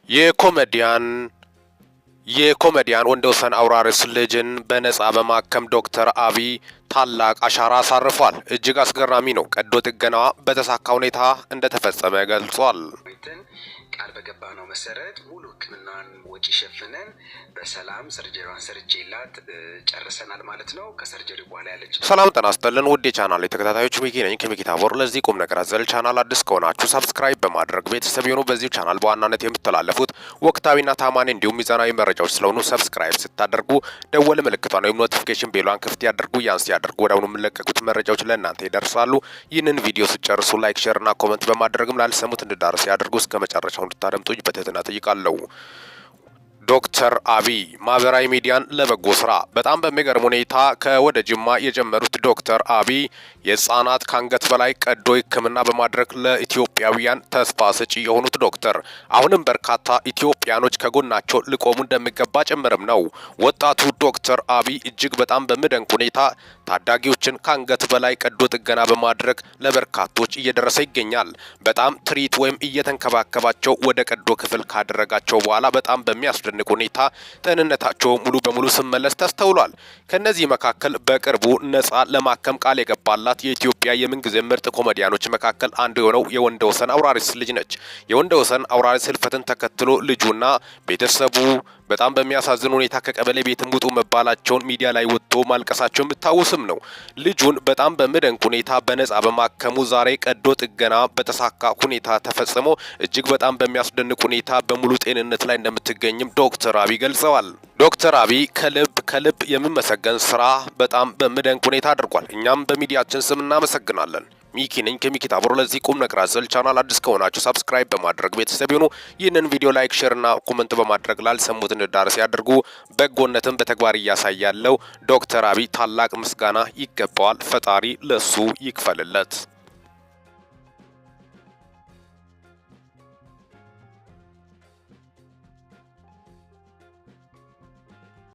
የኮሜዲያን ወንደወሰን አውራሪስ ልጅን በነጻ በማከም ዶክተር አብይ ታላቅ አሻራ አሳርፏል። እጅግ አስገራሚ ነው። ቀዶ ጥገናዋ በተሳካ ሁኔታ እንደተፈጸመ ገልጿል። ቃል በገባነው መሰረት ሙሉ ሕክምናን ወጪ ሸፍነን በሰላም ሰርጀሪዋን ሰርቼላት ጨርሰናል ማለት ነው። ከሰርጀሪ በኋላ ያለች ሰላም ጤና ይስጥልን ውድ የቻናል ተከታታዮች ሚኪ ነኝ ከሚኪ ታቦር። ለዚህ ቁም ነገር አዘል ቻናል አዲስ ከሆናችሁ ሰብስክራይብ በማድረግ ቤተሰብ ይሁኑ። በዚህ ቻናል በዋናነት የምትተላለፉት ወቅታዊና ታማኝ እንዲሁም ሚዛናዊ መረጃዎች ስለሆኑ ሰብስክራይብ ስታደርጉ ደወል ምልክቷን ወይም ኖቲፊኬሽን ቤሏን ክፍት ያደርጉ። ያንስ ያደርጉ ወዲያውኑ የሚለቀቁት መረጃዎች ለእናንተ ይደርሳሉ። ይህንን ቪዲዮ ሲጨርሱ ላይክ፣ ሼር እና ኮሜንት በማድረግም ላልሰሙት እንዲዳረስ ያደርጉ። እስከ መጨረሻው እንድታደምጡኝ በትህትና ጠይቃለሁ። ዶክተር አብይ ማህበራዊ ሚዲያን ለበጎ ስራ በጣም በሚገርም ሁኔታ ከወደ ጅማ የጀመሩት ዶክተር አብይ የህፃናት ከአንገት በላይ ቀዶ ሕክምና በማድረግ ለኢትዮጵያውያን ተስፋ ሰጪ የሆኑት ዶክተር አሁንም በርካታ ኢትዮጵያኖች ከጎናቸው ሊቆሙ እንደሚገባ ጭምርም ነው። ወጣቱ ዶክተር አብይ እጅግ በጣም በሚደንቅ ሁኔታ ታዳጊዎችን ከአንገት በላይ ቀዶ ጥገና በማድረግ ለበርካቶች እየደረሰ ይገኛል። በጣም ትሪት ወይም እየተንከባከባቸው ወደ ቀዶ ክፍል ካደረጋቸው በኋላ በጣም በሚያስደንቅ ሁኔታ ጤንነታቸው ሙሉ በሙሉ ሲመለስ ተስተውሏል። ከነዚህ መካከል በቅርቡ ነጻ ለማከም ቃል የገባላት የኢትዮጵያ የምንጊዜ ምርጥ ኮሜዲያኖች መካከል አንዱ የሆነው የወንደወሰን አውራሪስ ልጅ ነች። የወንደወሰን አውራሪስ ህልፈትን ተከትሎ ልጁና ቤተሰቡ በጣም በሚያሳዝን ሁኔታ ከቀበሌ ቤትም ውጡ መባላቸውን ሚዲያ ላይ ወጥቶ ማልቀሳቸው የምታወስም ነው። ልጁን በጣም በሚደንቅ ሁኔታ በነጻ በማከሙ ዛሬ ቀዶ ጥገና በተሳካ ሁኔታ ተፈጽሞ እጅግ በጣም በሚያስደንቅ ሁኔታ በሙሉ ጤንነት ላይ እንደምትገኝም ዶክተር አብይ ገልጸዋል። ዶክተር አብይ ከልብ የሚመሰገን ስራ በጣም በሚደንቅ ሁኔታ አድርጓል። እኛም በሚዲያችን ስም እናመሰግናለን። ሚኪ ነኝ ከሚኪ ታቦር። ለዚህ ቁም ነገር አዘል ቻናል አዲስ ከሆናችሁ ሰብስክራይብ በማድረግ ቤተሰብ ይሁኑ። ይህንን ቪዲዮ ላይክ፣ ሼር እና ኮሜንት በማድረግ ላልሰሙት እንዲዳረስ ያድርጉ። በጎነትን በተግባር እያሳያለው ዶክተር አብይ ታላቅ ምስጋና ይገባዋል። ፈጣሪ ለሱ ይክፈልለት።